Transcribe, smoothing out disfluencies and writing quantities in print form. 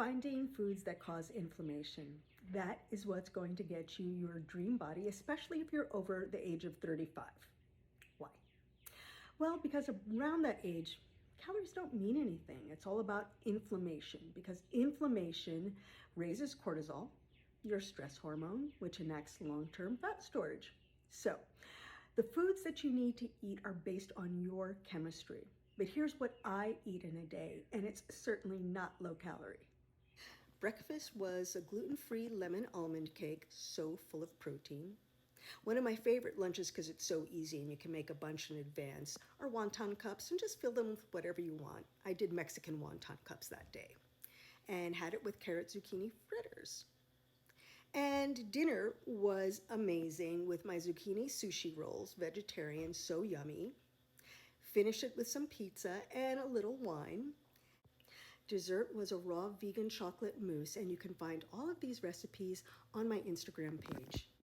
Finding foods that cause inflammation. That is what's going to get you your dream body, especially if you're over the age of 35. Why? Well, because around that age, calories don't mean anything. It's all about inflammation, because inflammation raises cortisol, your stress hormone, which enacts long-term fat storage. So the foods that you need to eat are based on your chemistry. But here's what I eat in a day, and it's certainly not low calorie. Breakfast was a gluten-free lemon almond cake, so full of protein. One of my favorite lunches, because it's so easy and you can make a bunch in advance, are wonton cups, and just fill them with whatever you want. I did Mexican wonton cups that day and had it with carrot zucchini fritters. And dinner was amazing with my zucchini sushi rolls, vegetarian, so yummy. Finish it with some pizza and a little wine. Dessert was a raw vegan chocolate mousse, and you can find all of these recipes on my Instagram page.